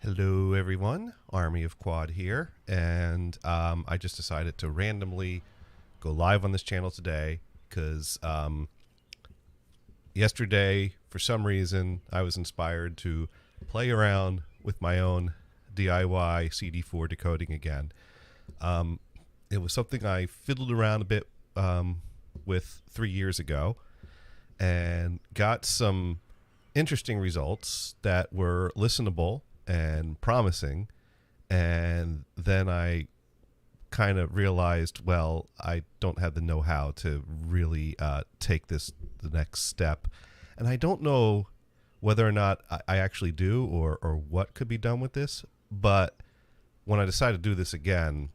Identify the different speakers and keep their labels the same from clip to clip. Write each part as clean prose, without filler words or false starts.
Speaker 1: Hello, everyone. Army of Quad here, and I just decided to randomly go live on this channel today because yesterday, for some reason, I was inspired to play around with my own DIY CD4 decoding again. It was something I fiddled around a bit with 3 years ago and got some interesting results that were listenable and promising. And then I kind of realized, well, I don't have the know-how to really take this the next step. And I don't know whether or not I actually do or what could be done with this. But when I decided to do this again,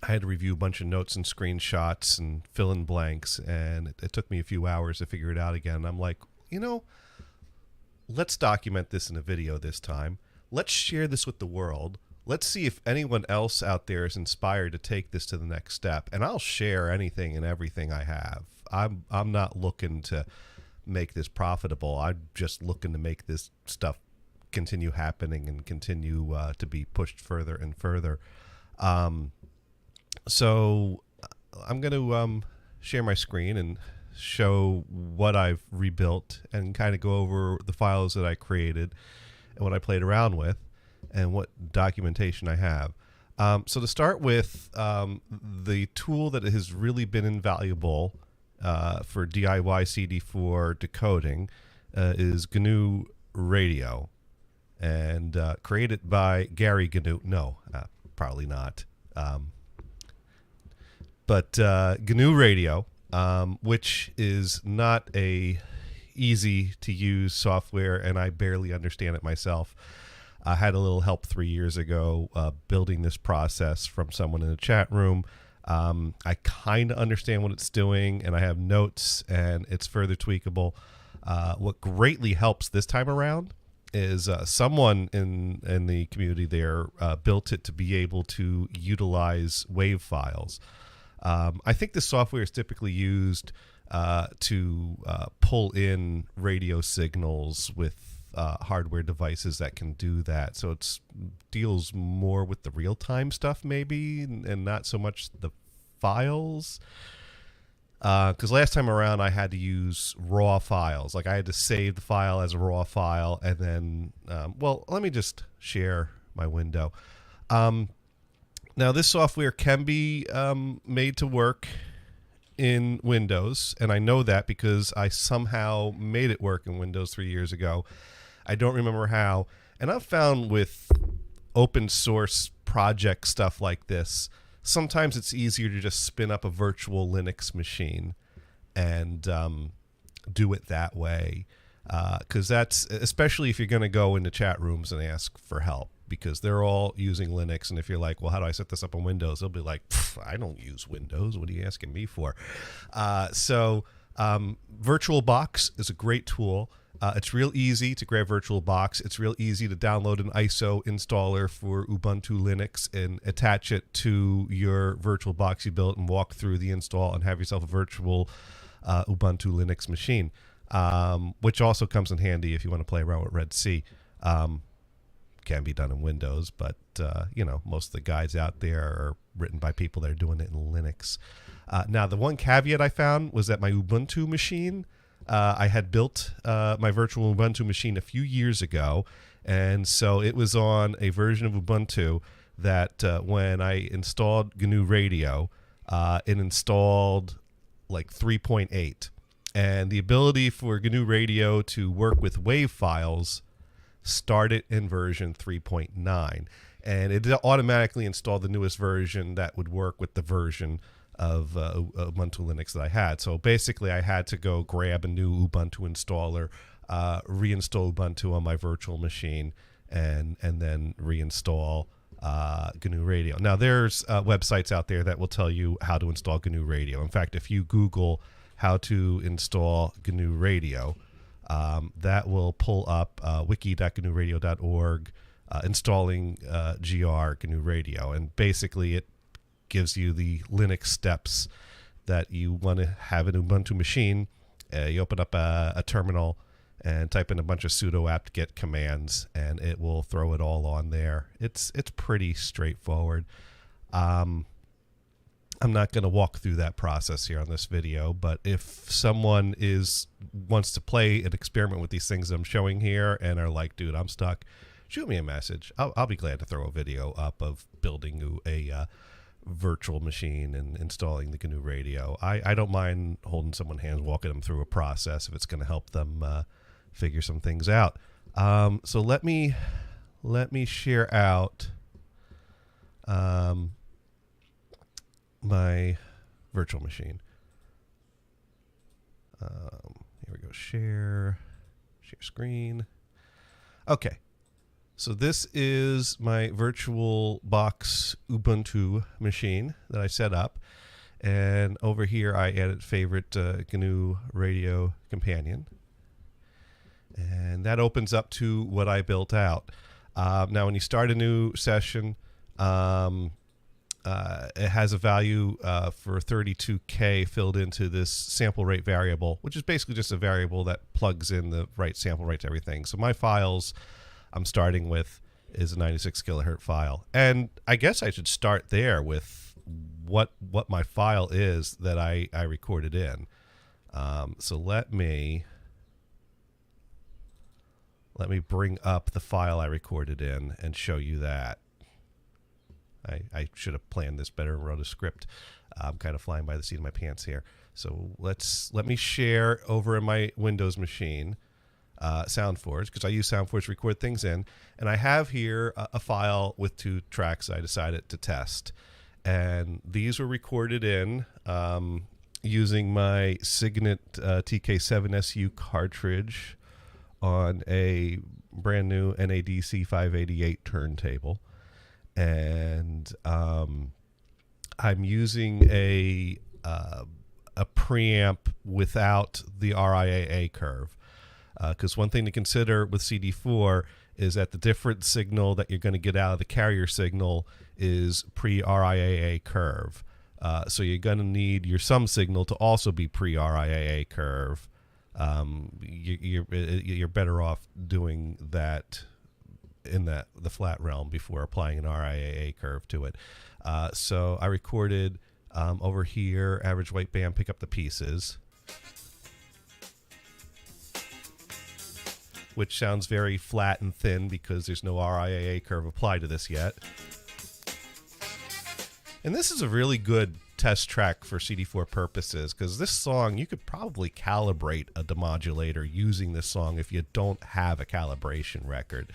Speaker 1: I had to review a bunch of notes and screenshots and fill in blanks. And it took me a few hours to figure it out again. And I'm like, let's document this in a video this time. Let's share this with the world. Let's see if anyone else out there is inspired to take this to the next step. And I'll share anything and everything I have. I'm not looking to make this profitable. I'm just looking to make this stuff continue happening and continue to be pushed further and further. So I'm going to share my screen and show what I've rebuilt and kind of go over the files that I created and what I played around with and what documentation I have. So to start with, the tool that has really been invaluable for DIY CD4 decoding is gnuradio, and created by Gary GNU. No, probably not. But gnuradio, which is not a easy to use software, and I barely understand it myself. I had a little help 3 years ago building this process from someone in the chat room. I kind of understand what it's doing, and I have notes, and it's further tweakable. What greatly helps this time around is someone in the community there built it to be able to utilize WAV files. I think this software is typically used to pull in radio signals with hardware devices that can do that. So it deals more with the real-time stuff maybe, and not so much the files. Because last time around I had to use raw files. Like I had to save the file as a raw file, and then, well, let me just share my window. Now this software can be made to work in Windows, and I know that because I somehow made it work in Windows 3 years ago. I don't remember how. And I've found with open source project stuff like this, sometimes it's easier to just spin up a virtual Linux machine and do it that way. Because that's, especially if you're going to go into chat rooms and ask for help, because they're all using Linux. And if you're like, well, how do I set this up on Windows? They'll be like, I don't use Windows. What are you asking me for? So VirtualBox is a great tool. It's real easy to grab VirtualBox. It's real easy to download an ISO installer for Ubuntu Linux and attach it to your VirtualBox you built and walk through the install and have yourself a virtual Ubuntu Linux machine, which also comes in handy if you want to play around with Red C. Can be done in Windows, but most of the guides out there are written by people that are doing it in Linux. Now, the one caveat I found was that my Ubuntu machine, I had built my virtual Ubuntu machine a few years ago, and so it was on a version of Ubuntu that when I installed gnuradio, it installed like 3.8, and the ability for gnuradio to work with WAV files started in version 3.9, and it automatically installed the newest version that would work with the version of Ubuntu Linux that I had. So basically I had to go grab a new Ubuntu installer, reinstall Ubuntu on my virtual machine, and then reinstall gnuradio. Now there's websites out there that will tell you how to install gnuradio. In fact, if you Google how to install gnuradio, that will pull up wiki.gnuradio.org, installing gnuradio, and basically it gives you the Linux steps that you want to have an Ubuntu machine. You open up a terminal and type in a bunch of sudo apt-get commands, and it will throw it all on there. It's pretty straightforward. I'm not going to walk through that process here on this video, but if someone wants to play and experiment with these things I'm showing here and are like, dude, I'm stuck, shoot me a message. I'll be glad to throw a video up of building a virtual machine and installing the GNU radio. I don't mind holding someone's hands, walking them through a process if it's going to help them figure some things out. So let me share out my virtual machine. Here we go. Share screen. Okay. So this is my VirtualBox Ubuntu machine that I set up. And over here I added favorite GNU radio companion. And that opens up to what I built out. Now when you start a new session, it has a value for 32K filled into this sample rate variable, which is basically just a variable that plugs in the right sample rate to everything. So my files I'm starting with is a 96 kilohertz file. And I guess I should start there with what my file is that I recorded in. So let me bring up the file I recorded in and show you that. I should have planned this better and wrote a script. I'm kind of flying by the seat of my pants here. So let me share over in my Windows machine SoundForge, because I use SoundForge to record things in. And I have here a file with 2 tracks I decided to test. And these were recorded in using my Signet TK7SU cartridge on a brand new NADC 588 turntable. And I'm using a preamp without the RIAA curve, because one thing to consider with CD4 is that the different signal that you're going to get out of the carrier signal is pre-RIAA curve. So you're going to need your sum signal to also be pre-RIAA curve. You're better off doing that in the flat realm before applying an RIAA curve to it. So I recorded over here, average white band, pick up the pieces, which sounds very flat and thin because there's no RIAA curve applied to this yet. And this is a really good test track for CD4 purposes, because this song, you could probably calibrate a demodulator using this song if you don't have a calibration record.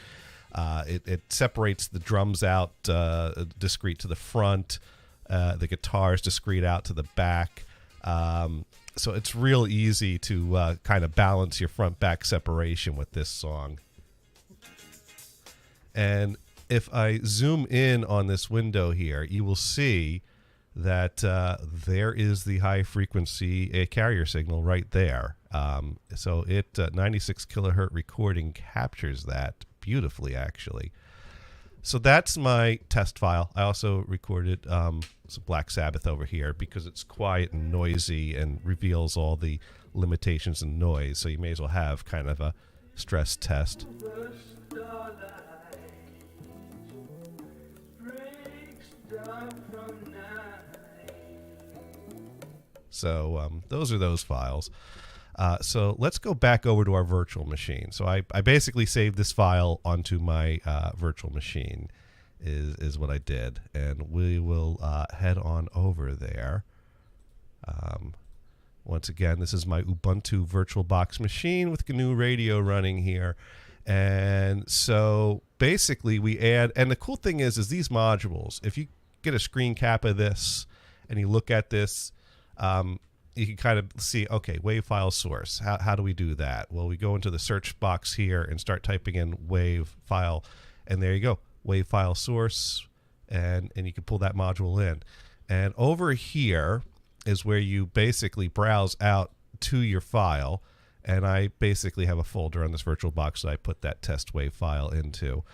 Speaker 1: It separates the drums out discrete to the front, the guitars discrete out to the back. So it's real easy to kind of balance your front-back separation with this song. And if I zoom in on this window here, you will see that there is the high-frequency carrier signal right there. So it 96 kilohertz recording captures that beautifully, actually. So that's my test file. I also recorded some Black Sabbath over here because it's quiet and noisy and reveals all the limitations and noise. So you may as well have kind of a stress test. So those are those files. So let's go back over to our virtual machine. So I basically saved this file onto my virtual machine is what I did. And we will head on over there. Once again, this is my Ubuntu VirtualBox machine with GNU radio running here. And so basically we add, and the cool thing is these modules, if you get a screen cap of this and you look at this, you can kind of see, okay, WAV file source. How do we do that? Well, we go into the search box here and start typing in WAV file, and there you go, WAV file source, and you can pull that module in. And over here is where you basically browse out to your file, and I basically have a folder on this VirtualBox that I put that test WAV file into.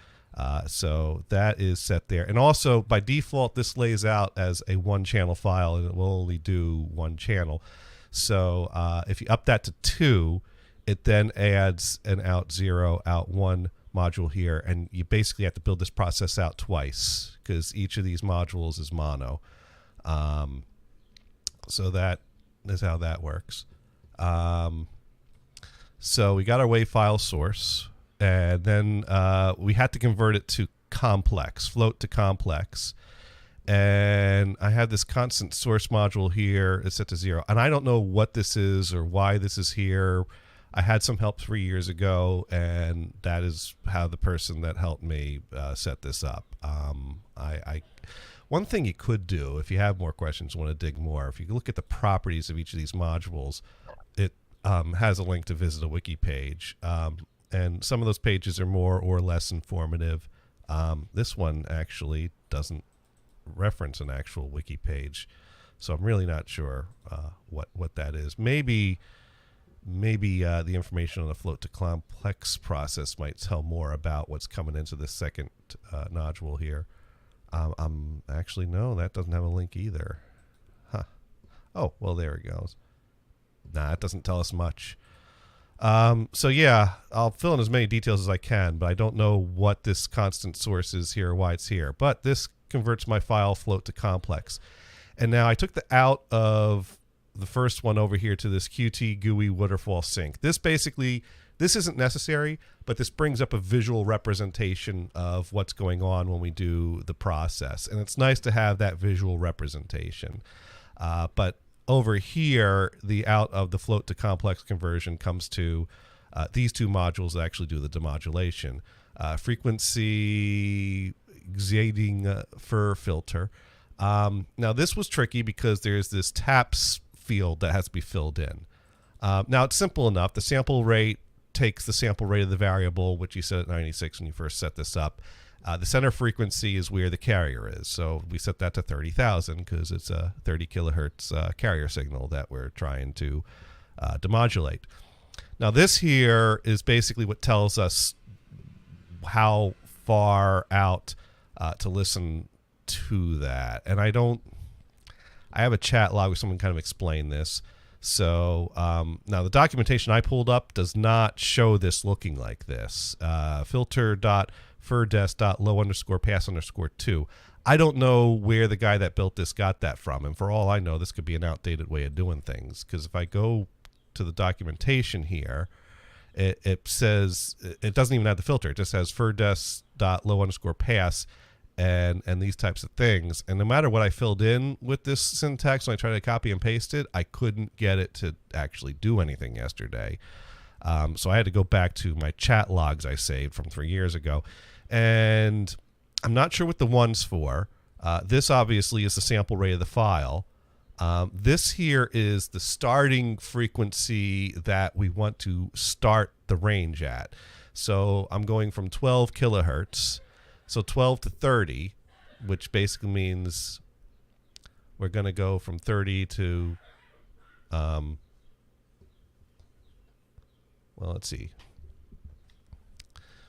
Speaker 1: So that is set there. And also, by default, this lays out as a 1-channel file, and it will only do 1 channel. So if you up that to 2, It then adds an out 0, out 1 module here, and you basically have to build this process out twice because each of these modules is mono. So that is how that works. So we got our WAV file source, and then we had to convert it to complex, float to complex. And I have this constant source module here. It's set to 0. And I don't know what this is or why this is here. I had some help 3 years ago, and that is how the person that helped me set this up. One thing you could do, if you have more questions, want to dig more, if you look at the properties of each of these modules, it has a link to visit a wiki page. And some of those pages are more or less informative. This one actually doesn't reference an actual wiki page, so I'm really not sure what that is. Maybe the information on the float to complex process might tell more about what's coming into the second nodule here. Actually, no, that doesn't have a link either. Huh. Oh, well, there it goes. Nah, it doesn't tell us much. So yeah, I'll fill in as many details as I can, but I don't know what this constant source is here or why it's here. But this converts my file float to complex. And now I took the out of the first one over here to this Qt GUI waterfall sync. This isn't necessary, but this brings up a visual representation of what's going on when we do the process. And it's nice to have that visual representation. But over here, the out of the float to complex conversion comes to these two modules that actually do the demodulation. Frequency exciting fur filter. Now this was tricky because there's this taps field that has to be filled in. Now it's simple enough. The sample rate takes the sample rate of the variable, which you set at 96 when you first set this up. The center frequency is where the carrier is. So we set that to 30,000 because it's a 30 kilohertz carrier signal that we're trying to demodulate. Now this here is basically what tells us how far out to listen to that. And I have a chat log where someone kind of explained this. So now the documentation I pulled up does not show this looking like this. filter.furdes.low_pass_2. I don't know where the guy that built this got that from. And for all I know, this could be an outdated way of doing things. Because if I go to the documentation here, it says, it doesn't even have the filter. It just has furdes.low_pass and these types of things. And no matter what I filled in with this syntax, when I tried to copy and paste it, I couldn't get it to actually do anything yesterday. So I had to go back to my chat logs I saved from 3 years ago. And I'm not sure what the one's for. This obviously is the sample rate of the file. This here is the starting frequency that we want to start the range at. So I'm going from 12 kilohertz. So 12 to 30, which basically means we're going to go from 30 to, well, let's see.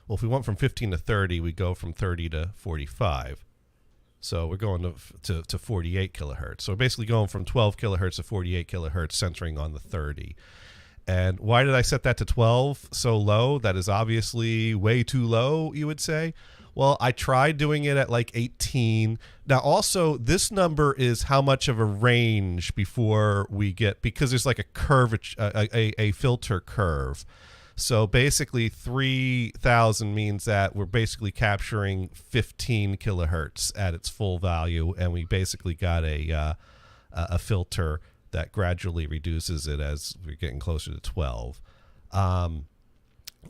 Speaker 1: Well, if we went from 15 to 30, we go from 30 to 45. So we're going to 48 kilohertz. So we're basically going from 12 kilohertz to 48 kilohertz, centering on the 30. And why did I set that to 12 so low? That is obviously way too low, you would say. Well, I tried doing it at like 18. Now, also, this number is how much of a range before we get, because there's like a curve, a filter curve. So basically 3,000 means that we're basically capturing 15 kilohertz at its full value, and we basically got a filter that gradually reduces it as we're getting closer to 12.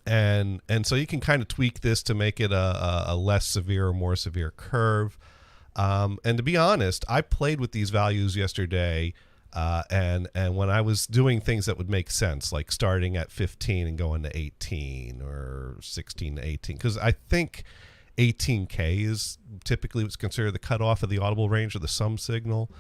Speaker 1: And so you can kind of tweak this to make it a less severe or more severe curve. And to be honest, I played with these values yesterday, and when I was doing things that would make sense, like starting at 15 and going to 18 or 16 to 18, because I think 18K is typically what's considered the cutoff of the audible range of the sum signal.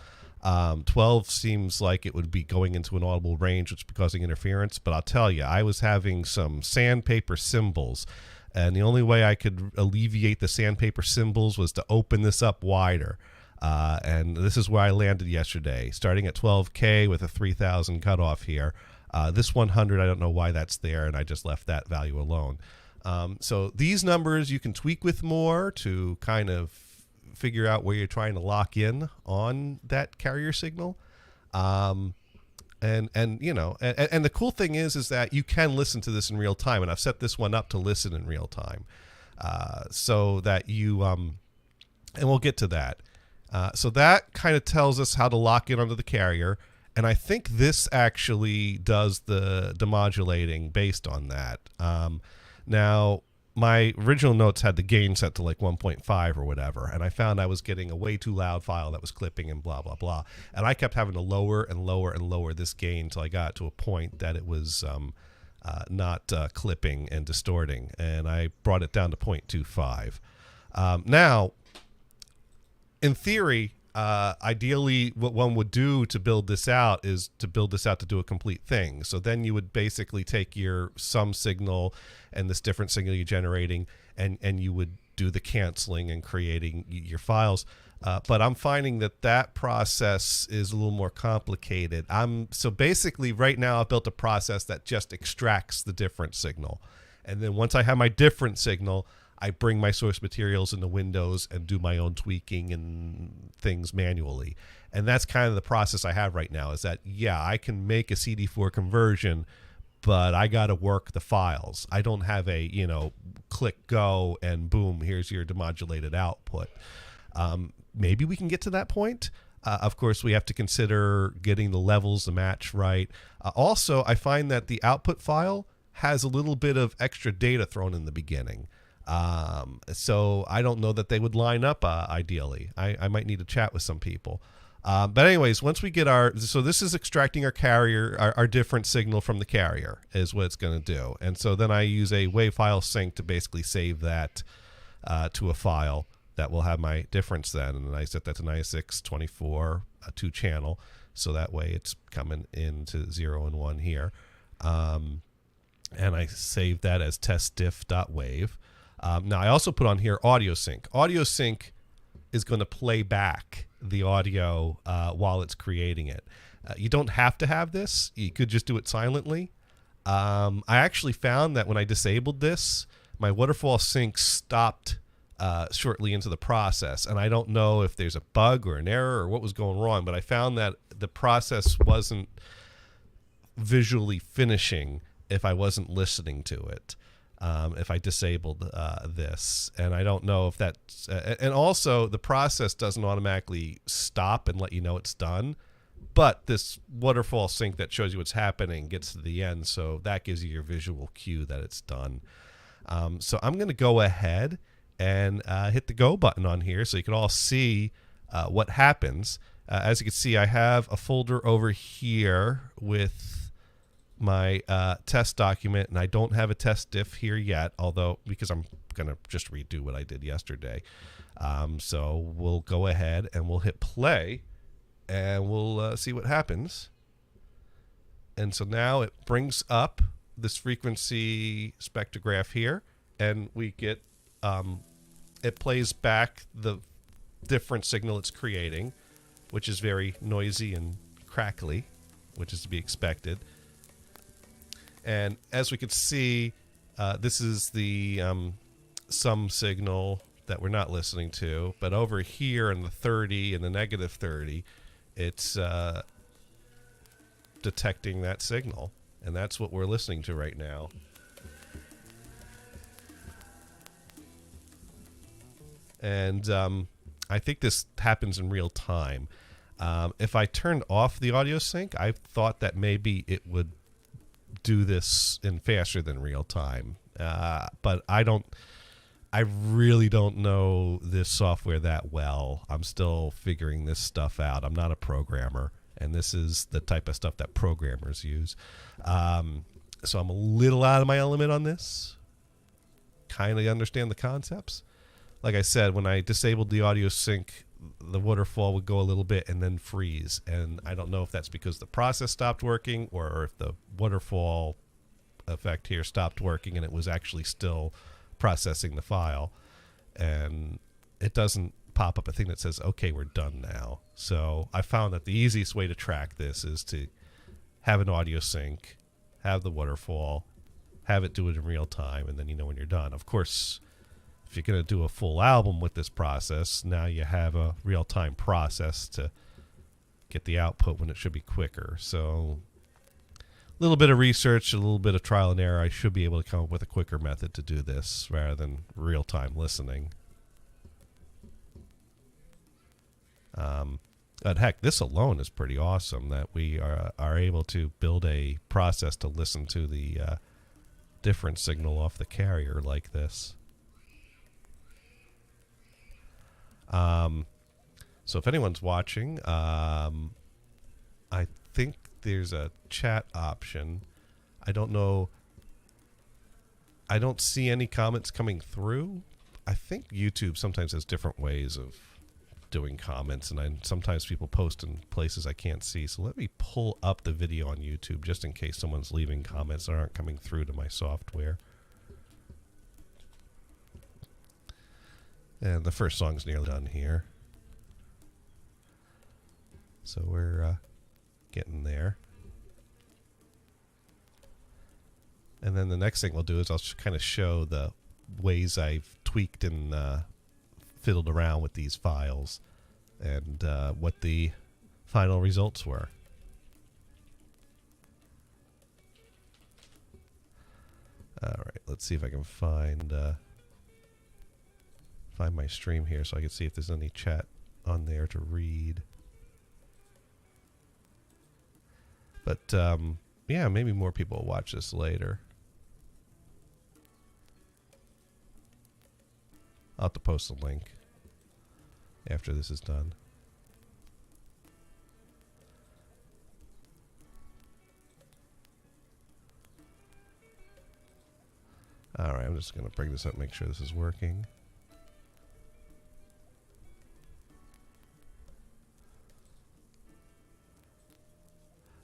Speaker 1: 12 seems like it would be going into an audible range, which is causing interference. But I'll tell you, I was having some sandpaper symbols, and the only way I could alleviate the sandpaper symbols was to open this up wider. And this is where I landed yesterday, starting at 12K with a 3,000 cutoff here. This 100, I don't know why that's there, and I just left that value alone. So these numbers you can tweak with more to kind of figure out where you're trying to lock in on that carrier signal. And you know, and the cool thing is that you can listen to this in real time, and I've set this one up to listen in real time, so that you and we'll get to that. So that kind of tells us how to lock in onto the carrier, and I think this actually does the demodulating based on that. Now, my original notes had the gain set to like 1.5 or whatever, and I found I was getting a way too loud file that was clipping and blah, blah, blah. And I kept having to lower and lower and lower this gain until I got to a point that it was not clipping and distorting, and I brought it down to 0.25. Now, in theory, ideally what one would do to build this out is to build this out to do a complete thing. So then you would basically take your sum signal and this different signal you're generating, and you would do the canceling and creating your files. But I'm finding that process is a little more complicated. So basically right now I've built a process that just extracts the different signal. And then once I have my different signal, I bring my source materials into Windows and do my own tweaking and things manually. And that's kind of the process I have right now, is that, yeah, I can make a CD4 conversion, but I got to work the files. I don't have a, you know, click go and boom, here's your demodulated output. Maybe we can get to that point. Of course, we have to consider getting the levels to match right. Also, I find that the output file has a little bit of extra data thrown in the beginning. So I don't know that they would line up ideally. I might need to chat with some people. But anyways, once we get so this is extracting our carrier, our different signal from the carrier is what it's going to do. And so then I use a WAV file sync to basically save that to a file that will have my difference then. And then I set that to 9624, 2-channel. So that way it's coming into 0 and 1 here. And I save that as testdiff.wav. Now I also put on here audio sync. Audio sync is going to play back the audio while it's creating it. You don't have to have this. You could just do it silently. I actually found that when I disabled this, my waterfall sync stopped shortly into the process. And I don't know if there's a bug or an error or what was going wrong, but I found that the process wasn't visually finishing if I wasn't listening to it. If I disabled this, and I don't know if that's and also the process doesn't automatically stop and let you know it's done, but this waterfall sync that shows you what's happening gets to the end, so that gives you your visual cue that it's done. So I'm going to go ahead and hit the go button on here so you can all see what happens. As you can see, I have a folder over here with my test document, and I don't have a test diff here yet, although because I'm going to just redo what I did yesterday. So we'll go ahead and we'll hit play and we'll see what happens. And so now it brings up this frequency spectrograph here, and we get it plays back the different signal it's creating, which is very noisy and crackly, which is to be expected. And as we can see, this is the sum signal that we're not listening to. But over here in the 30 and the negative 30, it's detecting that signal. And that's what we're listening to right now. And I think this happens in real time. If I turned off the audio sync, I thought that maybe it would do this in faster than real time, but I really don't know this software that well. I'm still figuring this stuff out. I'm not a programmer, and this is the type of stuff that programmers use. So I'm a little out of my element on this. Kind of understand the concepts. Like I said, when I disabled the audio sync, the waterfall would go a little bit and then freeze. And I don't know if that's because the process stopped working or if the waterfall effect here stopped working and it was actually still processing the file. And it doesn't pop up a thing that says, okay, we're done now. So I found that the easiest way to track this is to have an audio sync have the waterfall, have it do it in real time, and then you know when you're done. Of course, if you're going to do a full album with this process, now you have a real-time process to get the output when it should be quicker. So a little bit of research, a little bit of trial and error, I should be able to come up with a quicker method to do this rather than real-time listening. But heck, this alone is pretty awesome that we are able to build a process to listen to the different signal off the carrier like this. So if anyone's watching, I think there's a chat option. I don't know. I don't see any comments coming through. I think YouTube sometimes has different ways of doing comments, and sometimes people post in places I can't see. So let me pull up the video on YouTube just in case someone's leaving comments that aren't coming through to my software. And the first song's nearly done here. So we're getting there. And then the next thing we'll do is I'll kind of show the ways I've tweaked and fiddled around with these files and what the final results were. All right, let's see if I can find my stream here so I can see if there's any chat on there to read. But yeah, maybe more people will watch this later. I'll have to post a link after this is done. All right, I'm just going to bring this up, make sure this is working.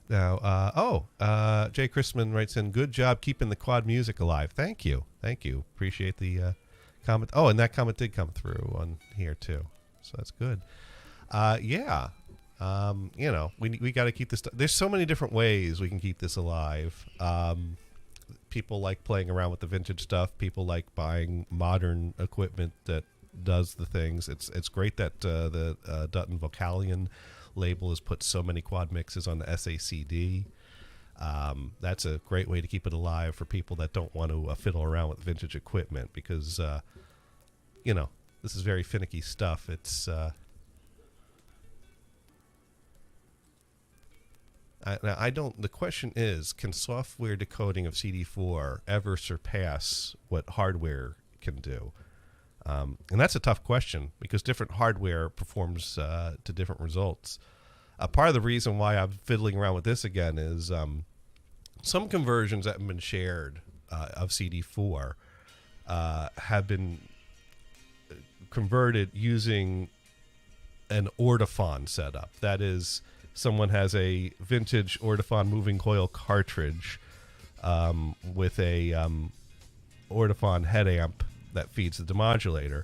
Speaker 1: Now, Jay Chrisman writes in, good job keeping the quad music alive. Thank you. Thank you. Appreciate the comment. Oh, and that comment did come through on here too. So that's good. Yeah. You know, we got to keep this. There's so many different ways we can keep this alive. People like playing around with the vintage stuff. People like buying modern equipment that does the things. It's great that the Dutton Vocalion label has put so many quad mixes on the SACD. That's a great way to keep it alive for people that don't want to fiddle around with vintage equipment because, you know, this is very finicky stuff. It's now the question is, can software decoding of CD4 ever surpass what hardware can do? And that's a tough question because different hardware performs to different results. Part of the reason why I'm fiddling around with this again is some conversions that have been shared of CD4 have been converted using an Ortophon setup. That is, someone has a vintage Ortophon moving coil cartridge with a Ortophon head amp that feeds the demodulator.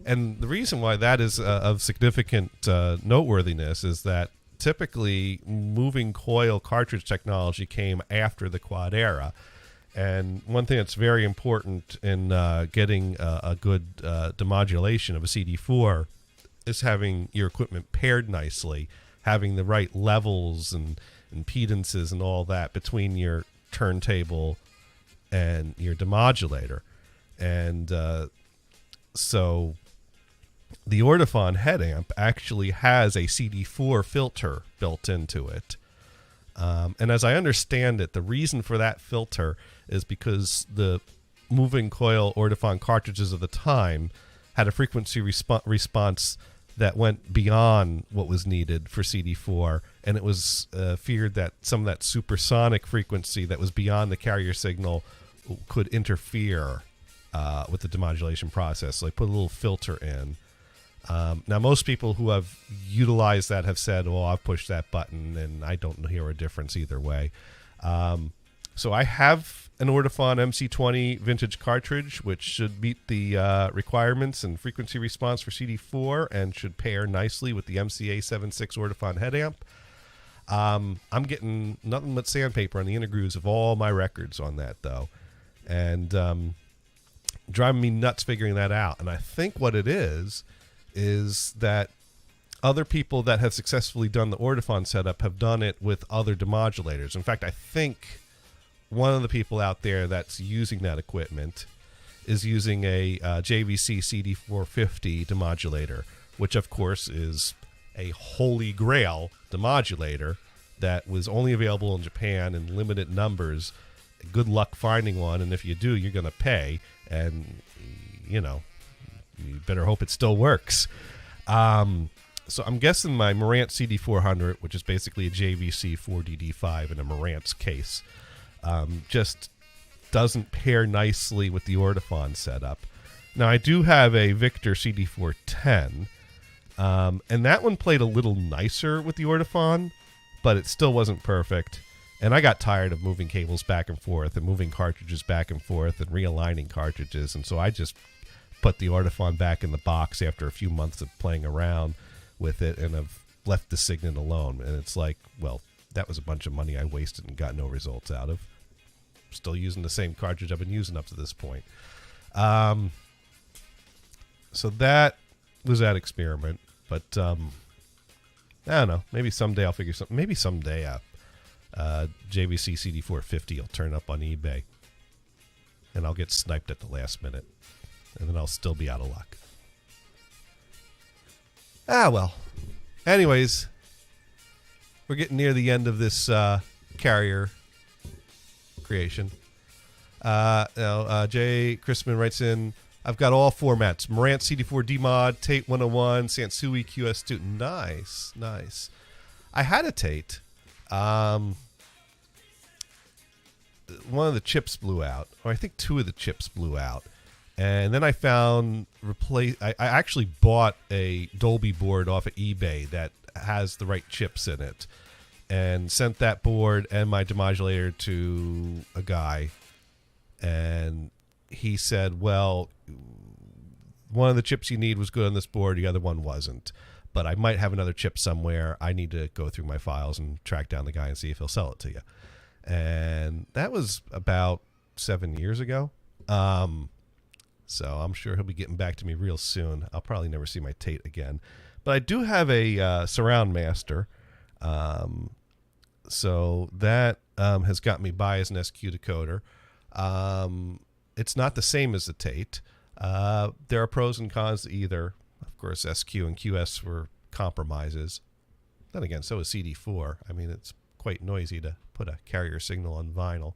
Speaker 1: And the reason why that is of significant noteworthiness is that typically moving coil cartridge technology came after the quad era. And one thing that's very important in getting a good demodulation of a CD4 is having your equipment paired nicely, having the right levels and impedances and all that between your turntable and your demodulator. And so the Ortophon head amp actually has a CD4 filter built into it. And as I understand it, the reason for that filter is because the moving coil Ortophon cartridges of the time had a frequency response that went beyond what was needed for CD4, and it was feared that some of that supersonic frequency that was beyond the carrier signal could interfere with the demodulation process. So they put a little filter in. Now, most people who have utilized that have said, well, I've pushed that button and I don't hear a difference either way. So I have an Ortophon MC20 vintage cartridge, which should meet the requirements and frequency response for CD4 and should pair nicely with the MCA76 Ortophon head amp. I'm getting nothing but sandpaper on the inner grooves of all my records on that, though. And driving me nuts figuring that out. And I think what it is that other people that have successfully done the Ortophon setup have done it with other demodulators. In fact, I think one of the people out there that's using that equipment is using a JVC CD450 demodulator, which of course is a holy grail demodulator that was only available in Japan in limited numbers. Good luck finding one, and if you do, you're going to pay, and you better hope it still works. So I'm guessing my Marantz CD400, which is basically a JVC 4DD5 in a Marantz case, just doesn't pair nicely with the Ortophon setup. Now, I do have a Victor CD410, and that one played a little nicer with the Ortophon, but it still wasn't perfect. And I got tired of moving cables back and forth and moving cartridges back and forth and realigning cartridges, and so I just put the Ortophon back in the box after a few months of playing around with it, and I've left the Signet alone. And it's like, well, that was a bunch of money I wasted and got no results out of. Still using the same cartridge I've been using up to this point. So that was that experiment. But I don't know. Maybe someday I'll figure something. Maybe someday JVC CD450 will turn up on eBay, and I'll get sniped at the last minute, and then I'll still be out of luck. Well. Anyways, we're getting near the end of this carrier creation. Jay Chrisman writes in, I've got all formats. Marantz CD4 DMod, Tate 101, Sansui QS2. Nice. I had a Tate. One of the chips blew out, or I think two of the chips blew out. And then I found I actually bought a Dolby board off of eBay that has the right chips in it, and sent that board and my demodulator to a guy, and he said, well, one of the chips you need was good on this board, the other one wasn't, but I might have another chip somewhere. I need to go through my files and track down the guy and see if he'll sell it to you. And that was about 7 years ago. So I'm sure he'll be getting back to me real soon. I'll probably never see my Tate again. But I do have a Surround Master. So that has got me by as an SQ decoder. It's not the same as the Tate. There are pros and cons to either. Of course, SQ and QS were compromises. Then again, so is CD4. I mean, it's quite noisy to put a carrier signal on vinyl.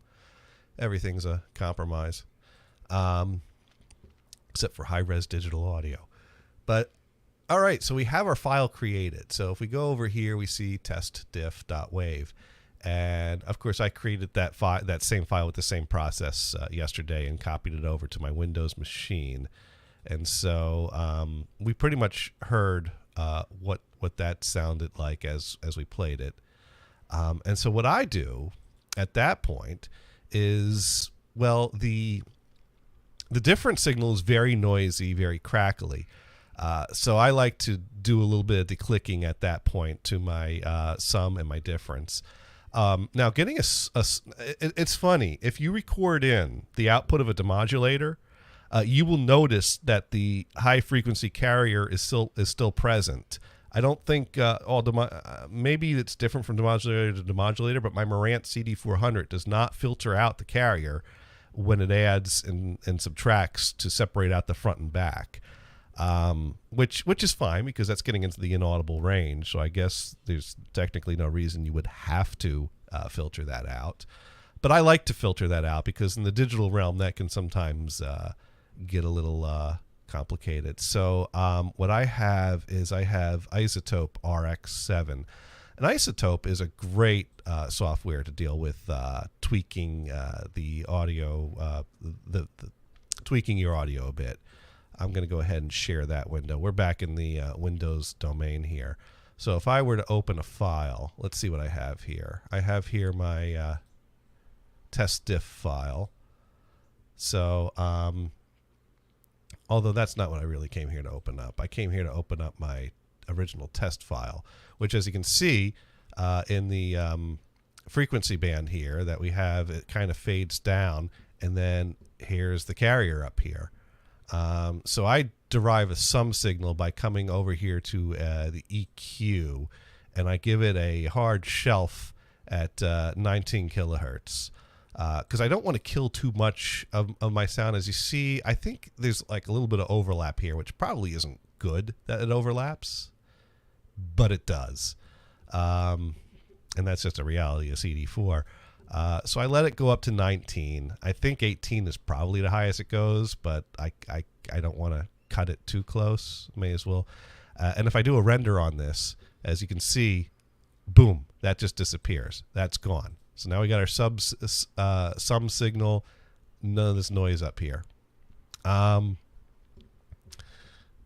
Speaker 1: Everything's a compromise. Except for high-res digital audio. But, all right, so we have our file created. So if we go over here, we see testdiff.wave. And, of course, I created that same file with the same process yesterday and copied it over to my Windows machine. And so we pretty much heard what that sounded like as we played it. And so what I do at that point is, well, the different signal is very noisy, very crackly. So I like to do a little bit of declicking at that point to my sum and my difference. Now, getting it's funny. If you record in the output of a demodulator, you will notice that the high frequency carrier is still present. I don't think maybe it's different from demodulator to demodulator, but my Marantz CD400 does not filter out the carrier when it adds and subtracts to separate out the front and back, which is fine because that's getting into the inaudible range. So I guess there's technically no reason you would have to filter that out. But I like to filter that out because in the digital realm that can sometimes get a little complicated. So what I have is Isotope RX7. And Isotope is a great software to deal with tweaking the audio, tweaking your audio a bit. I'm going to go ahead and share that window. We're back in the Windows domain here. So if I were to open a file, let's see what I have here. I have here my testdiff file. So although that's not what I really came here to open up. I came here to open up my original test file, which, as you can see, in the frequency band here that we have. It kind of fades down, and then here's the carrier up here. So I derive a sum signal by coming over here to the EQ, and I give it a hard shelf at 19 kilohertz. Because I don't want to kill too much of my sound. As you see, I think there's like a little bit of overlap here, which probably isn't good that it overlaps, but it does. And that's just a reality of CD4. So I let it go up to 19. I think 18 is probably the highest it goes, but I don't want to cut it too close. May as well. And if I do a render on this, as you can see, boom, that just disappears. That's gone. So now we got our sum signal, none of this noise up here.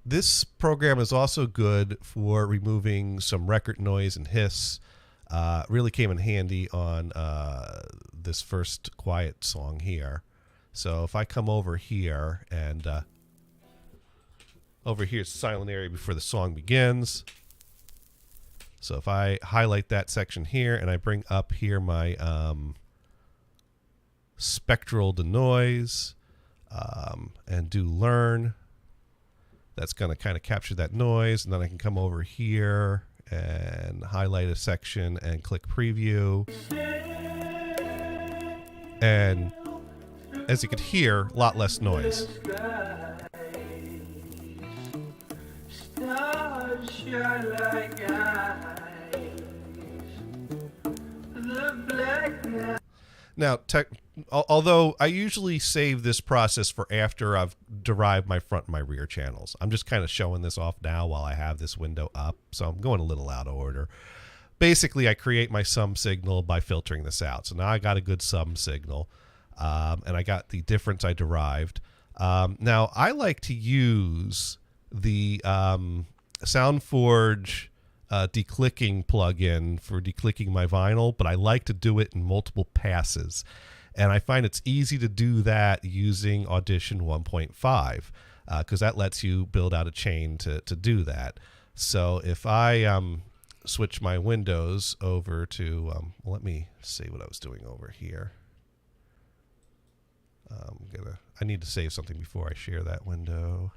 Speaker 1: This program is also good for removing some record noise and hiss. Really came in handy on this first quiet song here. So if I come over here and over here is the silent area before the song begins. So if I highlight that section here and I bring up here my spectral denoise and do learn, that's going to kind of capture that noise. And then I can come over here and highlight a section and click preview. And as you can hear, a lot less noise. Now, although I usually save this process for after I've derived my front and my rear channels, I'm just kind of showing this off now while I have this window up, so I'm going a little out of order. Basically, I create my sum signal by filtering this out. So now I got a good sum signal, and I got the difference I derived. Now, I like to use the SoundForge declicking plugin for declicking my vinyl, but I like to do it in multiple passes. And I find it's easy to do that using Audition 1.5 because that lets you build out a chain to do that. So if I switch my windows over to, let me see what I was doing over here. I need to save something before I share that window,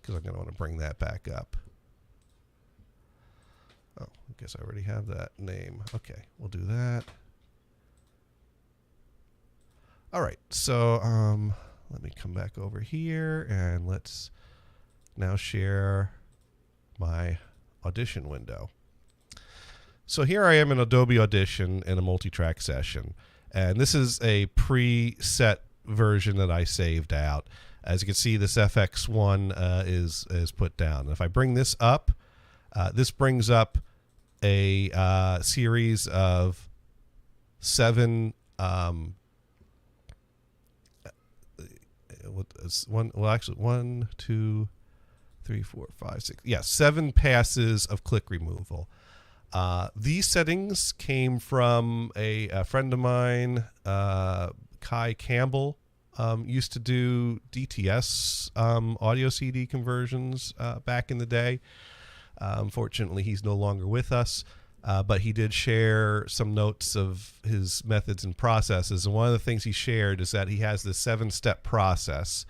Speaker 1: because I'm going to want to bring that back up. Oh, I guess I already have that name. Okay, we'll do that. All right, so let me come back over here and let's now share my Audition window. So here I am in Adobe Audition in a multi-track session, and this is a preset version that I saved out. As you can see, this FX1 is put down. If I bring this up, this brings up a series of 7 1, 2, 3, 4, 5, 6. Yeah, 7 passes of click removal. These settings came from a friend of mine, Kai Campbell. Used to do DTS audio CD conversions back in the day. Unfortunately, he's no longer with us, but he did share some notes of his methods and processes. And one of the things he shared is that he has this 7-step process.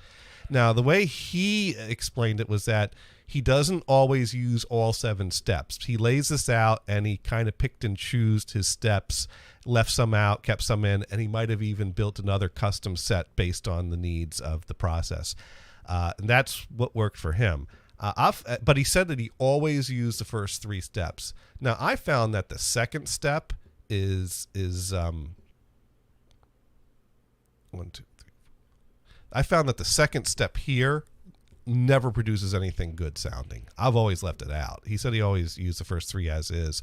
Speaker 1: Now, the way he explained it was that he doesn't always use all 7 steps. He lays this out, and he kind of picked and chose his steps, left some out, kept some in, and he might have even built another custom set based on the needs of the process. And that's what worked for him. But he said that he always used the first 3 steps. Now, I found that the second step is 1, 2, 3. I found that the second step here never produces anything good sounding. I've always left it out. He said he always used the first 3 as is.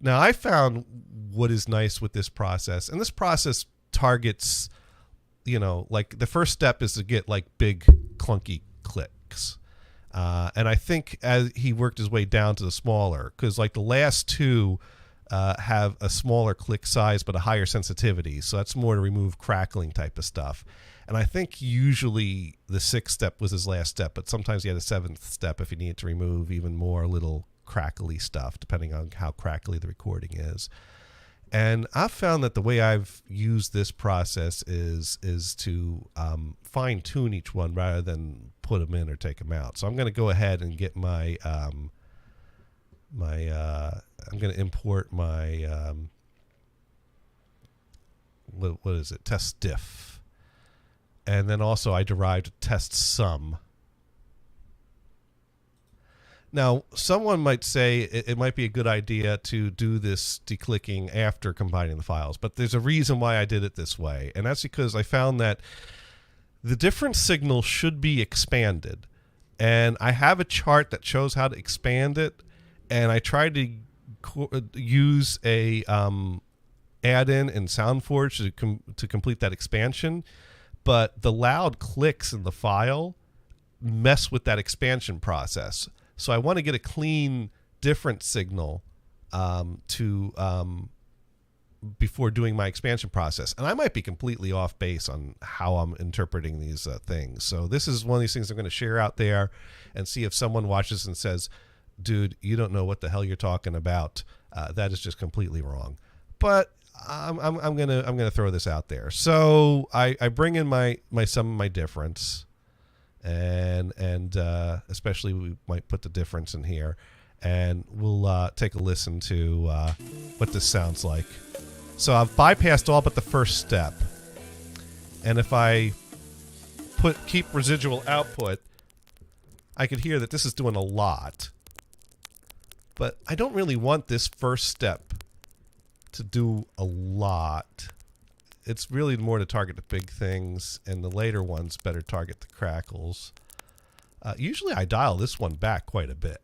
Speaker 1: Now, I found what is nice with this process, and this process targets, like the first step is to get like big clunky clicks. And I think as he worked his way down to the smaller, because like the last 2 have a smaller click size but a higher sensitivity. So that's more to remove crackling type of stuff. And I think usually the 6th step was his last step, but sometimes he had a 7th step if he needed to remove even more little crackly stuff, depending on how crackly the recording is. And I've found that the way I've used this process is to fine tune each one rather than put them in or take them out. So I'm going to go ahead and get my I'm going to import my what is it? Test diff. And then also I derived test sum. Now, someone might say it might be a good idea to do this declicking after combining the files, but there's a reason why I did it this way, and that's because I found that the different signals should be expanded. And I have a chart that shows how to expand it, and I tried to use a add-in in SoundForge to complete that expansion, but the loud clicks in the file mess with that expansion process. So I want to get a clean, different signal before doing my expansion process. And I might be completely off base on how I'm interpreting these things. So this is one of these things I'm going to share out there and see if someone watches and says, dude, you don't know what the hell you're talking about. That is just completely wrong. But I'm gonna throw this out there. So I bring in my sum and my difference. And especially we might put the difference in here, and we'll take a listen to what this sounds like. So I've bypassed all but the first step, and if I keep residual output, I could hear that this is doing a lot, but I don't really want this first step to do a lot. It's really more to target the big things, and the later ones better target the crackles. Usually I dial this one back quite a bit.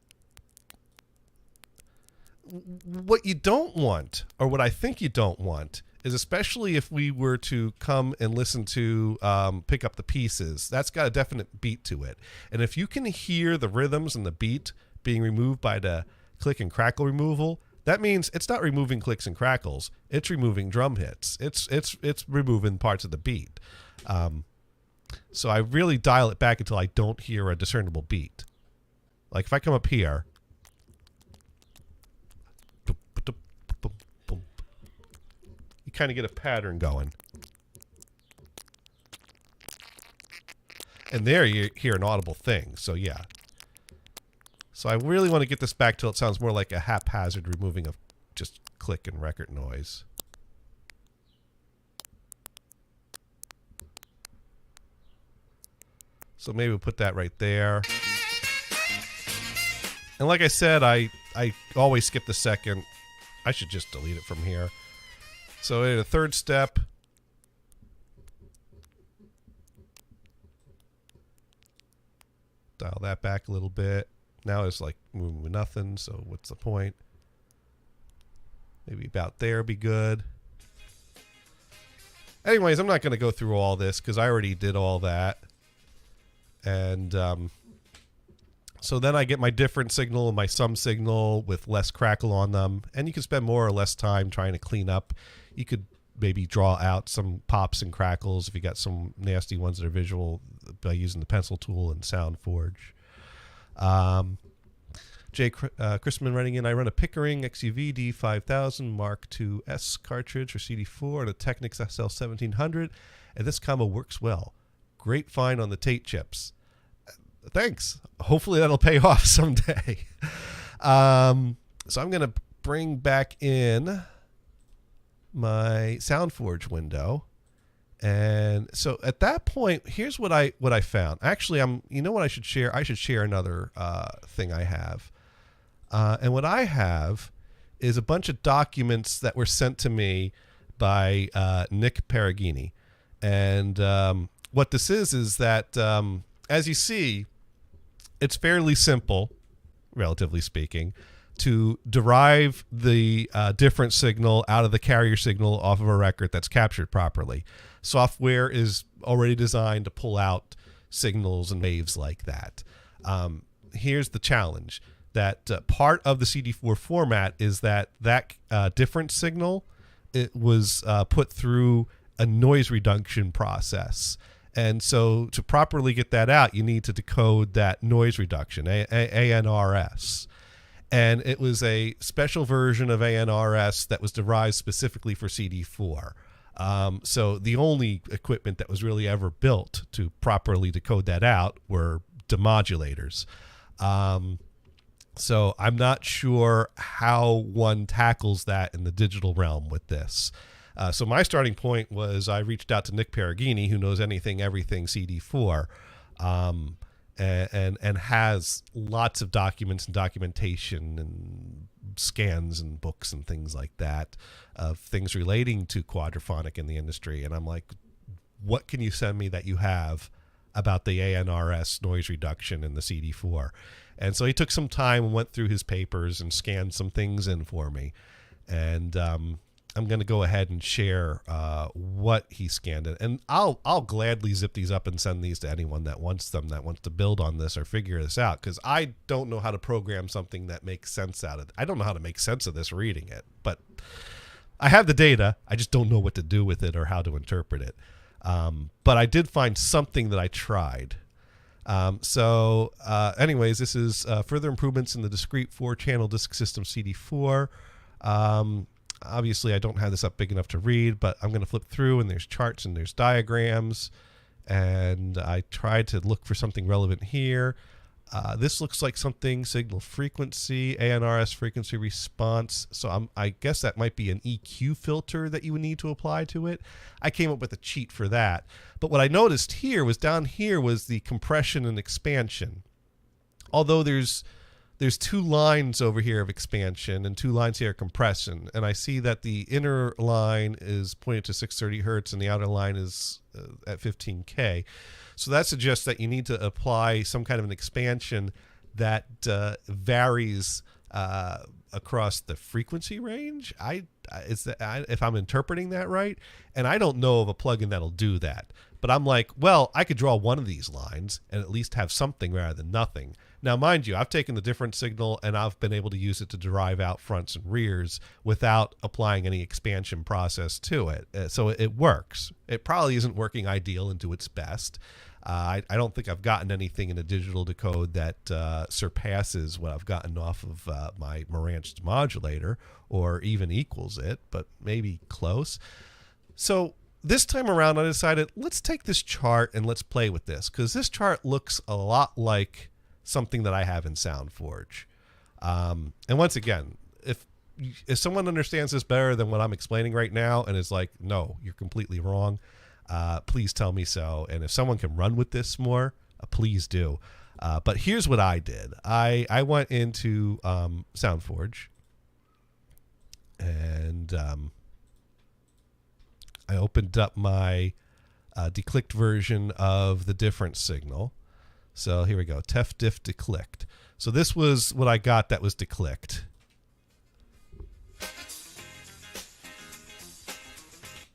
Speaker 1: What you don't want, or what I think you don't want, is especially if we were to come and listen to Pick Up the Pieces, that's got a definite beat to it. And if you can hear the rhythms and the beat being removed by the click and crackle removal, that means it's not removing clicks and crackles. It's removing drum hits. It's removing parts of the beat. So I really dial it back until I don't hear a discernible beat. Like if I come up here, you kind of get a pattern going. And there you hear an audible thing. So yeah. So I really want to get this back till it sounds more like a haphazard removing of just click and record noise. So maybe we'll put that right there. And like I said, I always skip the second. I should just delete it from here. So in the third step, dial that back a little bit. Now it's like moving with nothing, so what's the point? Maybe about there be good. Anyways, I'm not going to go through all this because I already did all that. And so then I get my different signal and my sum signal with less crackle on them. And you can spend more or less time trying to clean up. You could maybe draw out some pops and crackles if you got some nasty ones that are visual by using the pencil tool and SoundForge. Jay Chrisman writing in, I run a Pickering XUV D5000 Mark II S cartridge for CD4 and a Technics SL1700, and this combo works well. Great find on the Tate chips. Thanks. Hopefully that'll pay off someday. So I'm going to bring back in my SoundForge window. And so at that point, here's what I found. Actually, you know what I should share? I should share another thing I have. And what I have is a bunch of documents that were sent to me by Nick Perugini. And what this is that, as you see, it's fairly simple, relatively speaking, to derive the different signal out of the carrier signal off of a record that's captured properly. Software is already designed to pull out signals and waves like that. Here's the challenge. that part of the CD4 format is that difference signal, it was put through a noise reduction process. And so to properly get that out, you need to decode that noise reduction, ANRS. And it was a special version of ANRS that was derived specifically for CD4. So the only equipment that was really ever built to properly decode that out were demodulators. So I'm not sure how one tackles that in the digital realm with this. So my starting point was I reached out to Nick Perugini, who knows everything CD4, and has lots of documents and documentation and scans and books and things like that of things relating to quadraphonic in the industry. And I'm like, what can you send me that you have about the ANRS noise reduction in the CD4? And so he took some time and went through his papers and scanned some things in for me. And I'm going to go ahead and share what he scanned. And I'll gladly zip these up and send these to anyone that wants them, that wants to build on this or figure this out, because I don't know how to program something that makes sense out of it. I don't know how to make sense of this reading it, but I have the data. I just don't know what to do with it or how to interpret it. But I did find something that I tried. Anyways, this is further improvements in the discrete 4-channel disk system CD4. Obviously, I don't have this up big enough to read, but I'm going to flip through, and there's charts and there's diagrams. And I tried to look for something relevant here. This looks like something signal frequency, ANRS frequency response. So I guess that might be an EQ filter that you would need to apply to it. I came up with a cheat for that. But what I noticed here was down here was the compression and expansion. Although there's 2 lines over here of expansion and 2 lines here of compression. And I see that the inner line is pointed to 630 hertz and the outer line is at 15K. So that suggests that you need to apply some kind of an expansion that varies across the frequency range. If I'm interpreting that right, and I don't know of a plugin that'll do that. But I'm like, well, I could draw one of these lines and at least have something rather than nothing. Now, mind you, I've taken the difference signal and I've been able to use it to derive out fronts and rears without applying any expansion process to it. So it works. It probably isn't working ideal and to its best. I don't think I've gotten anything in a digital decode that surpasses what I've gotten off of my Marantz modulator or even equals it, but maybe close. So this time around, I decided, let's take this chart and let's play with this, because this chart looks a lot like something that I have in SoundForge. And once again, if someone understands this better than what I'm explaining right now and is like, no, you're completely wrong, please tell me so. And if someone can run with this more, please do. But here's what I did. I went into SoundForge and I opened up my declicked version of the difference signal. So here we go, tef diff declicked. So this was what I got that was declicked.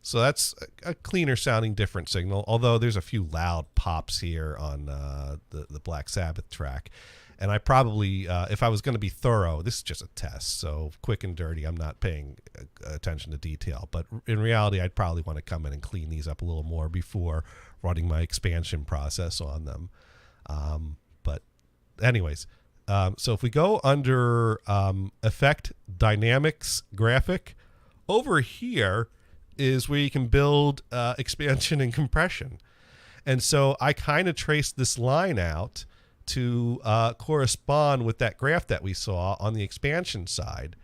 Speaker 1: So that's a cleaner sounding different signal, although there's a few loud pops here on the Black Sabbath track. And I probably, if I was going to be thorough, this is just a test, so quick and dirty, I'm not paying attention to detail. But in reality, I'd probably want to come in and clean these up a little more before running my expansion process on them. But anyways, so if we go under Effect, Dynamics, Graphic, over here is where you can build expansion and compression. And so I kind of traced this line out to correspond with that graph that we saw on the expansion side.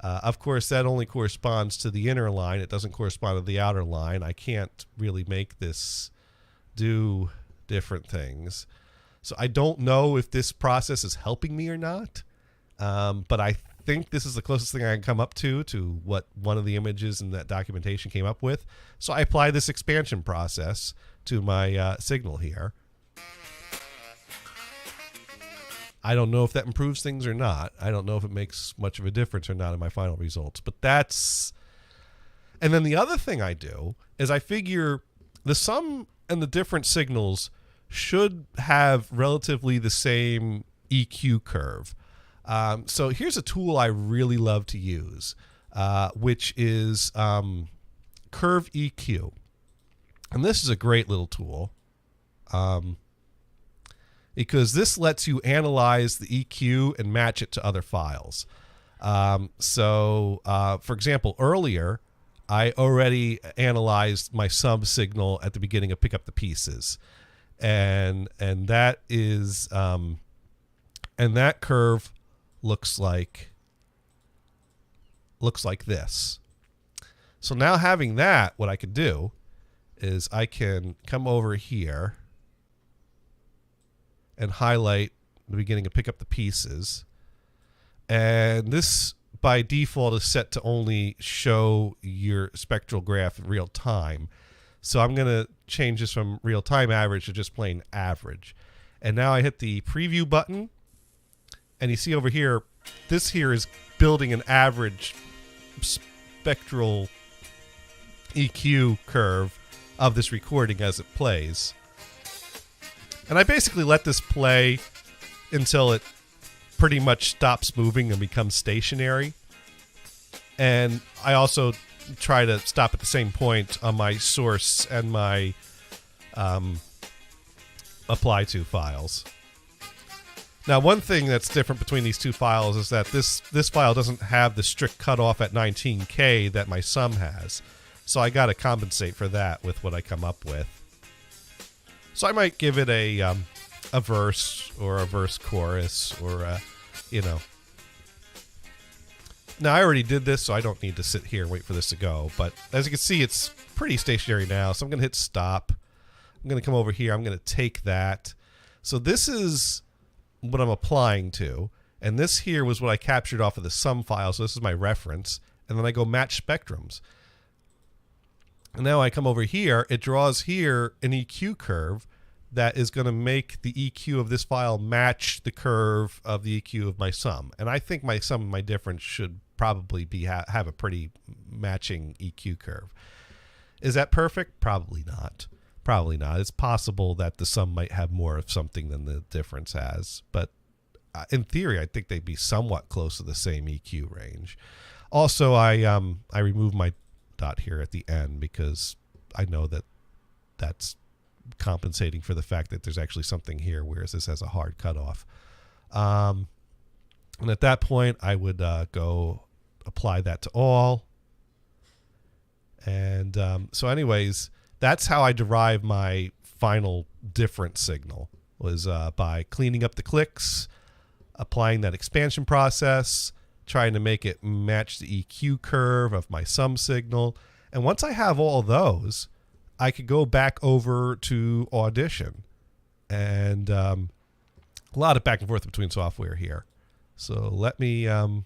Speaker 1: Of course, that only corresponds to the inner line. It doesn't correspond to the outer line. I can't really make this do different things. So I don't know if this process is helping me or not, but I think this is the closest thing I can come up to what one of the images in that documentation came up with. So I apply this expansion process to my signal here. I don't know if that improves things or not. I don't know if it makes much of a difference or not in my final results, but that's... And then the other thing I do is I figure the sum and the different signals should have relatively the same EQ curve. So here's a tool I really love to use, which is Curve EQ. And this is a great little tool because this lets you analyze the EQ and match it to other files. For example, earlier, I already analyzed my sum signal at the beginning of Pick Up the Pieces. And that is and that curve looks like this. So now having that, what I could do is I can come over here and highlight the beginning of Pick Up the Pieces. And this by default is set to only show your spectral graph in real time. So I'm going to change this from real time average to just plain average. And now I hit the preview button. And you see over here, this here is building an average spectral EQ curve of this recording as it plays. And I basically let this play until it pretty much stops moving and becomes stationary. And I also try to stop at the same point on my source and my apply to files. Now, one thing that's different between these two files is that this file doesn't have the strict cutoff at 19K that my sum has. So I got to compensate for that with what I come up with. So I might give it a verse or a verse chorus or Now, I already did this, so I don't need to sit here and wait for this to go. But as you can see, it's pretty stationary now. So I'm going to hit stop. I'm going to come over here. I'm going to take that. So this is what I'm applying to. And this here was what I captured off of the sum file. So this is my reference. And then I go match spectrums. And now I come over here. It draws here an EQ curve that is going to make the EQ of this file match the curve of the EQ of my sum. And I think my sum and my difference should probably have a pretty matching EQ curve. Is that perfect? Probably not. Probably not. It's possible that the sum might have more of something than the difference has. But in theory, I think they'd be somewhat close to the same EQ range. Also, I remove my dot here at the end because I know that that's compensating for the fact that there's actually something here, whereas this has a hard cutoff. And at that point, I would go apply that to all. And so anyways, that's how I derive my final difference signal, was by cleaning up the clicks, applying that expansion process, trying to make it match the EQ curve of my sum signal. And once I have all those, I could go back over to Audition. And a lot of back and forth between software here. So let me, and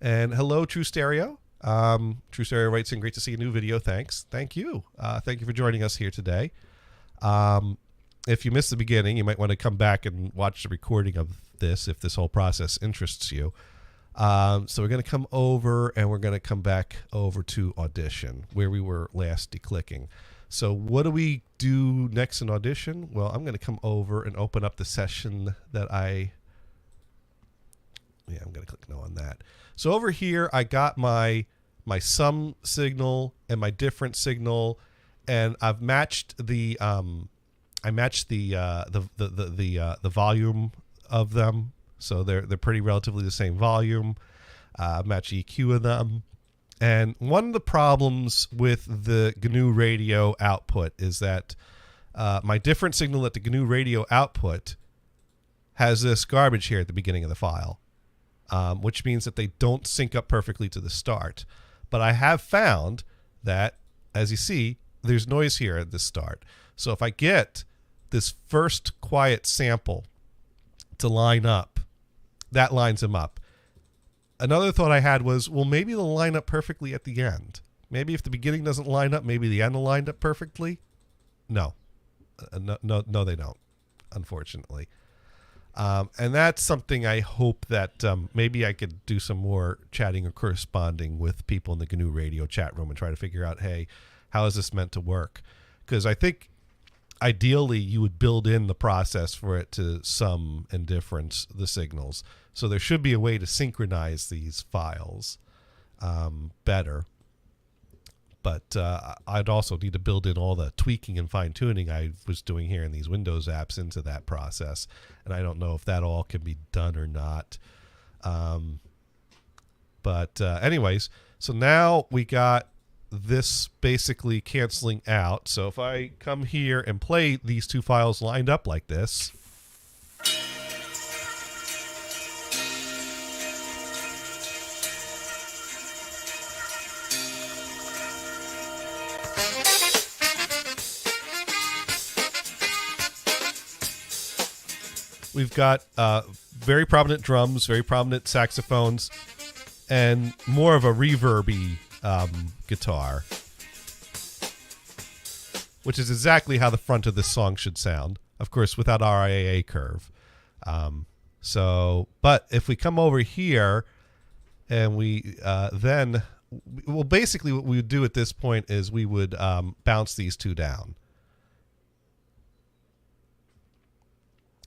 Speaker 1: hello, True Stereo. True Stereo writes in, great to see a new video. Thanks. Thank you. Thank you for joining us here today. If you missed the beginning, you might want to come back and watch the recording of this if this whole process interests you. So we're going to come over and we're going to come back over to Audition where we were last declicking. So what do we do next in Audition? Well, I'm going to come over and open up the session that I'm going to click no on that. So over here, I got my sum signal and my difference signal, and I've matched the volume of them. So they're pretty relatively the same volume. Match EQ of them. And one of the problems with the gnuradio output is that my difference signal at the gnuradio output has this garbage here at the beginning of the file, which means that they don't sync up perfectly to the start. But I have found that, as you see, there's noise here at the start. So if I get this first quiet sample to line up, that lines them up. Another thought I had was, well, maybe they'll line up perfectly at the end. Maybe if the beginning doesn't line up, maybe the end will line up perfectly. No, they don't, unfortunately. And that's something I hope that maybe I could do some more chatting or corresponding with people in the GNU Radio chat room and try to figure out, hey, how is this meant to work? Because I think ideally you would build in the process for it to sum and difference the signals. So there should be a way to synchronize these files better. But I'd also need to build in all the tweaking and fine-tuning I was doing here in these Windows apps into that process. And I don't know if that all can be done or not. But anyways, so now we got this basically canceling out. So if I come here and play these two files lined up like this, we've got very prominent drums, very prominent saxophones, and more of a reverby guitar, which is exactly how the front of this song should sound. Of course, without RIAA curve. But if we come over here and we basically what we would do at this point is we would bounce these two down.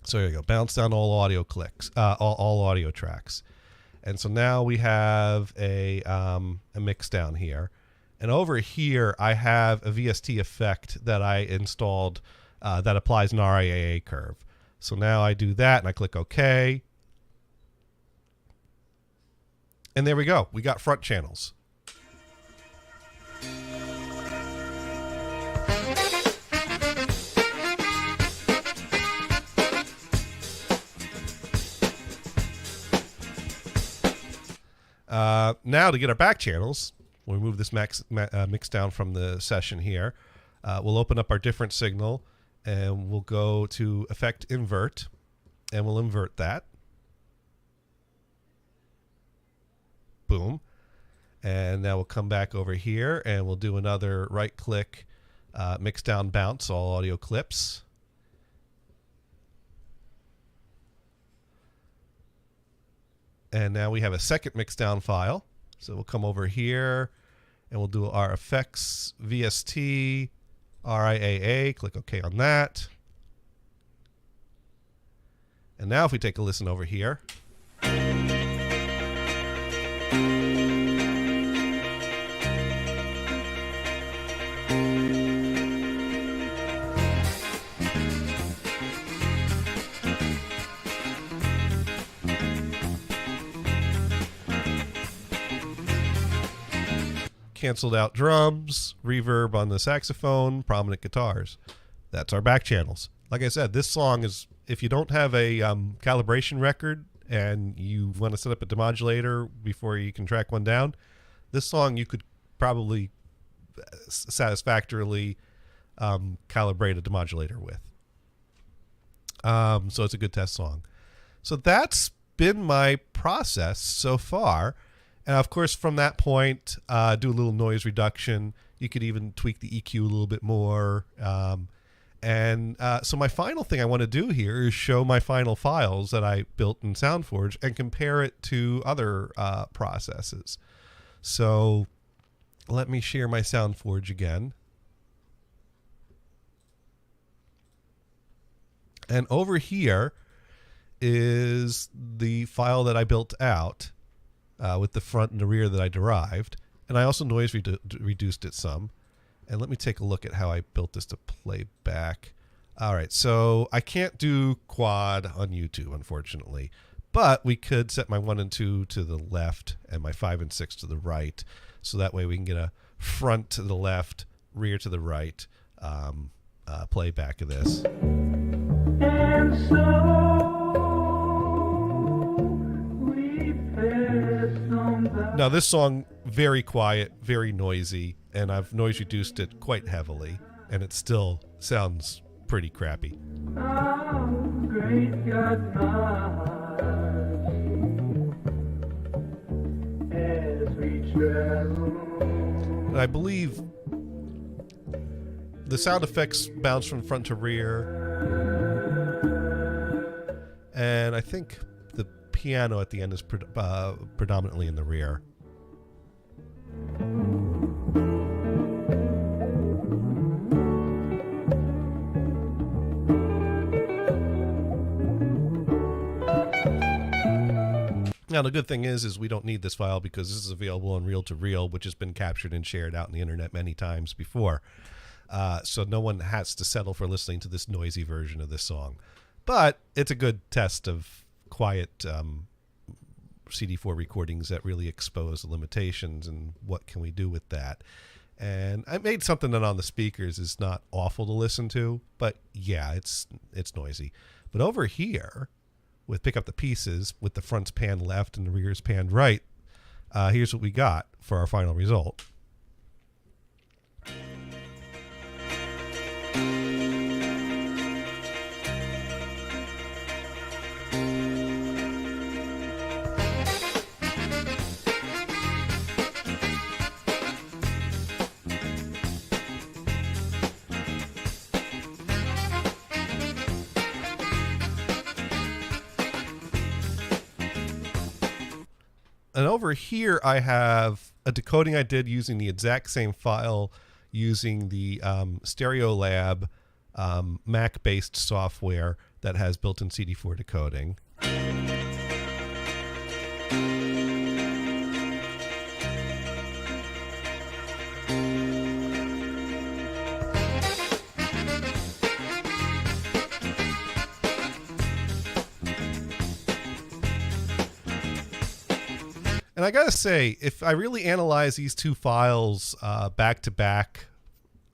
Speaker 1: So there you go. Bounce down all audio clicks, all audio tracks. And so now we have a mix down here. And over here, I have a VST effect that I installed that applies an RIAA curve. So now I do that and I click OK. And there we go. We got front channels. Now to get our back channels, we'll move this mix down from the session here. We'll open up our different signal and we'll go to Effect Invert and we'll invert that. Boom. And now we'll come back over here and we'll do another right click, mix down bounce all audio clips. And now we have a second mixdown file. So we'll come over here and we'll do our effects, VST, RIAA, click OK on that. And now if we take a listen over here. Canceled out drums, reverb on the saxophone, prominent guitars. That's our back channels. Like I said, this song is, if you don't have a calibration record and you want to set up a demodulator before you can track one down, this song you could probably satisfactorily calibrate a demodulator with. So it's a good test song. So that's been my process so far. And of course, from that point, do a little noise reduction. You could even tweak the EQ a little bit more. So my final thing I want to do here is show my final files that I built in SoundForge and compare it to other processes. So let me share my SoundForge again. And over here is the file that I built out. With the front and the rear that I derived. And I also noise reduced it some. And let me take a look at how I built this to play back. All right, so I can't do quad on YouTube, unfortunately. But we could set my 1 and 2 to the left and my 5 and 6 to the right. So that way we can get a front to the left, rear to the right playback of this. And so now this song, very quiet, very noisy, and I've noise reduced it quite heavily, and it still sounds pretty crappy. And I believe the sound effects bounce from front to rear, and I think the piano at the end is predominantly in the rear. Now, the good thing is we don't need this file because this is available on reel-to-reel, which has been captured and shared out in the internet many times before. So no one has to settle for listening to this noisy version of this song. But it's a good test of quiet CD4 recordings that really expose the limitations and what can we do with that. And I made something that on the speakers is not awful to listen to, but yeah, it's noisy. But over here, with Pick Up the Pieces, with the fronts panned left and the rears panned right, here's what we got for our final result. And over here, I have a decoding I did using the exact same file using the Stereolab Mac-based software that has built-in CD4 decoding. And I gotta say, if I really analyze these two files back to back,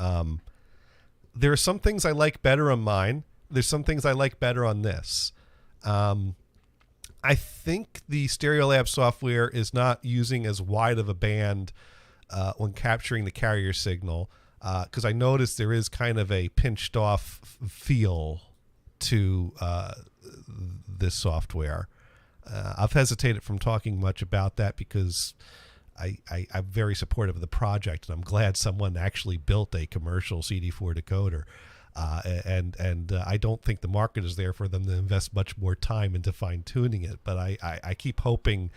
Speaker 1: there are some things I like better on mine. There's some things I like better on this. I think the Stereolab software is not using as wide of a band when capturing the carrier signal, because I noticed there is kind of a pinched off feel to this software. I've hesitated from talking much about that because I'm very supportive of the project, and I'm glad someone actually built a commercial CD4 decoder. And I don't think the market is there for them to invest much more time into fine-tuning it. But I keep hoping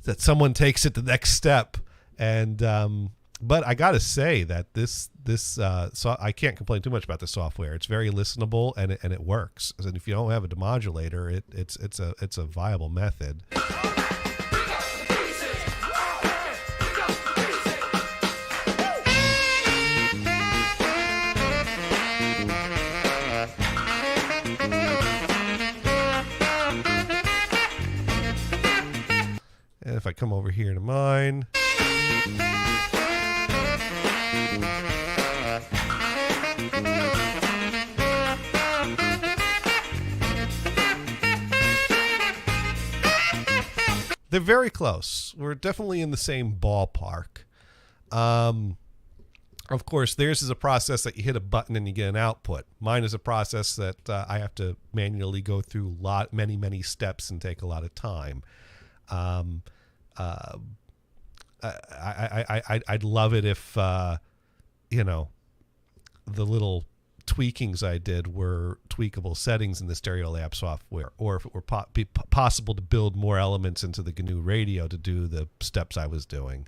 Speaker 1: that someone takes it the next step. And but I got to say that this so I can't complain too much about the software. It's very listenable and it works. And if you don't have a demodulator, it's a viable method. And if I come over here to mine, they're very close. We're definitely in the same ballpark. Of course, theirs is a process that you hit a button and you get an output. Mine is a process that I have to manually go through many steps and take a lot of time. I'd love it if the little tweakings I did were tweakable settings in the Stereolab software, or if it were possible to build more elements into the GNU radio to do the steps I was doing.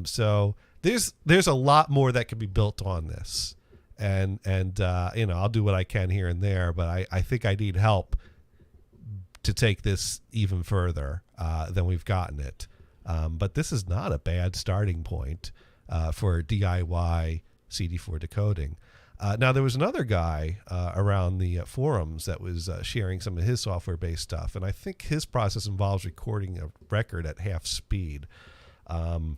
Speaker 1: So there's a lot more that can be built on this, and I'll do what I can here and there, but I think I need help to take this even further than we've gotten it. But this is not a bad starting point for DIY CD4 decoding. Now, there was another guy around the forums that was sharing some of his software-based stuff, and I think his process involves recording a record at half speed. And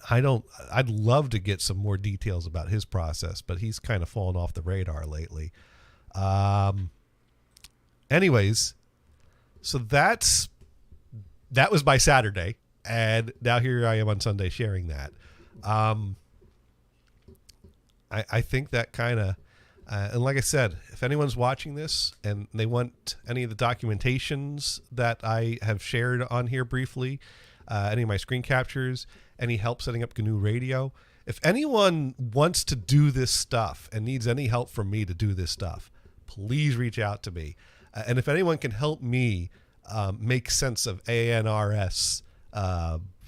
Speaker 1: I'd love to get some more details about his process, but he's kind of fallen off the radar lately. Anyways, so that was my Saturday, and now here I am on Sunday sharing that. I think that kind of, and like I said, if anyone's watching this and they want any of the documentations that I have shared on here briefly, any of my screen captures, any help setting up GNU Radio, if anyone wants to do this stuff and needs any help from me to do this stuff, please reach out to me. And if anyone can help me make sense of ANRS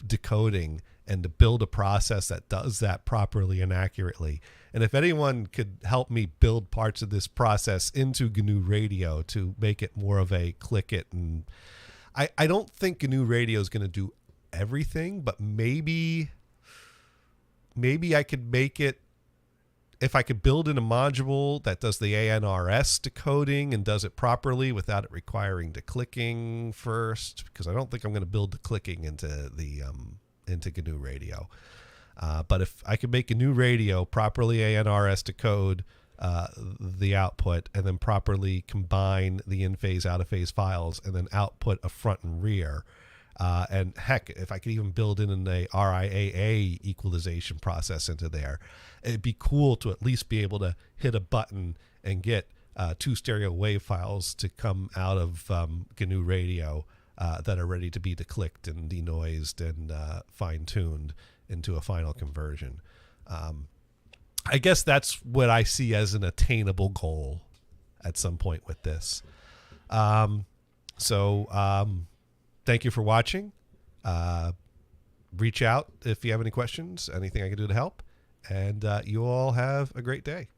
Speaker 1: decoding and to build a process that does that properly and accurately, and if anyone could help me build parts of this process into GNU Radio to make it more of a click it, and I don't think GNU Radio is going to do everything, but maybe I could make it, if I could build in a module that does the ANRS decoding and does it properly without it requiring declicking first, because I don't think I'm going to build the clicking into GNU Radio. But if I could make GNU Radio properly ANRS decode the output and then properly combine the in-phase, out-of-phase files and then output a front and rear, and heck, if I could even build in a RIAA equalization process into there, it'd be cool to at least be able to hit a button and get 2 stereo wave files to come out of GNU Radio that are ready to be declicked and denoised and fine-tuned into a final conversion. I guess that's what I see as an attainable goal at some point with this. Thank you for watching. Reach out if you have any questions, anything I can do to help. And you all have a great day.